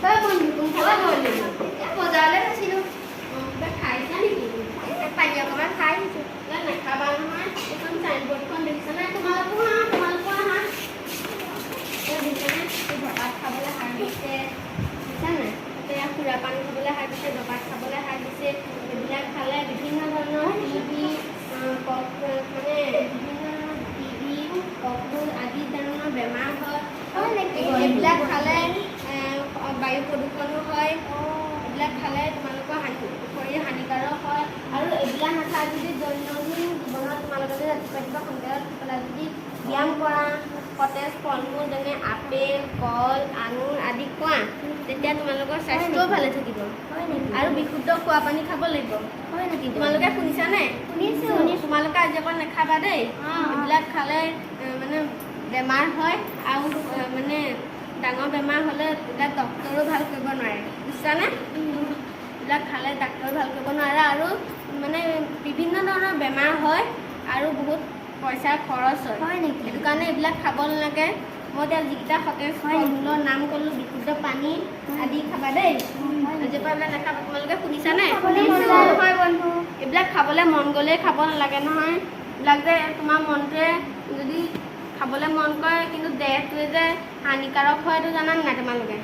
তই বন্ধু কোনফালে গ'লি? বজাৰলৈ গৈছিলোঁ। কিবা খাইছা নেকি? পানী অকণমান খাই আহিছোঁ। নাখাবা নহয়, এইখন চাইনবৰ্ডখন দেখিছানে? তোমালোকো আহা। দেখিছানে? ভাত খাবলৈ সাৰ দিছে, বুজিছা নাই? এতিয়া সুৰা পানী খাবলৈ সাৰ দিছে, ভাত খাবলৈ সাৰ দিছে। এইবিলাক খালে বিভিন্ন ধৰণৰ টিবি, কফ আদি ধৰণৰ বেমাৰ হয়। এইবিলাক খালে বায়ু প্ৰদূষণো হয়। এইবিলাক খালে তোমালোকৰ শৰীৰ হানিকাৰক হয়। আৰু এইবিলাক নাখায় যদি দৈনন্দিন জীৱনত তোমালোকে যদি ৰাতিপুৱা সোনকালে উঠি পেলাই যদি ব্যায়াম কৰা, সতেজ ফল মূল যেনে আপেল, কল, আঙুৰ আদি খোৱা, তেতিয়া তোমালোকৰ স্বাস্থ্যও ভালে থাকিব। আৰু বিশুদ্ধ খোৱা পানী খাব লাগিব। তোমালোকে শুনিছানে? শুনিছোঁ। তোমালোকে আজি অকল নাখাবা দেই। এইবিলাক খালে মানে বেমাৰ হয়, আৰু মানে ডাঙৰ বেমাৰ হ'লে এইবিলাক ডক্তৰেও ভাল কৰিব নোৱাৰে, বুজিছানে? এইবিলাক খালে ডাক্তৰেও ভাল কৰিব নোৱাৰে, আৰু মানে বিভিন্ন ধৰণৰ বেমাৰ হয় আৰু বহুত পইচাৰ খৰচ হয়। সেইটো কাৰণে এইবিলাক খাব নালাগে। মই এতিয়া যিকেইটা সতেজ ফল মূলৰ নাম ক'লোঁ, বিশুদ্ধ পানী আদি খাবা দেই। আজিৰ পৰা এইবিলাক নাখাবা। তোমালোকে শুনিছানে? এইবিলাক খাবলৈ মন গ'লেই খাব নালাগে নহয়। এইবিলাক যে তোমাৰ মনটোৱে যদি খাবলৈ মন কৰে, কিন্তু দেহটোৱে যে হানিকাৰক হয়, এইটো জানা নাই তোমালোকে?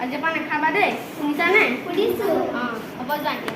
আজিৰ পৰা নাখাবা দেই। শুনিছানে? শুনিছোঁ। হ'ব যোৱা এতিয়া।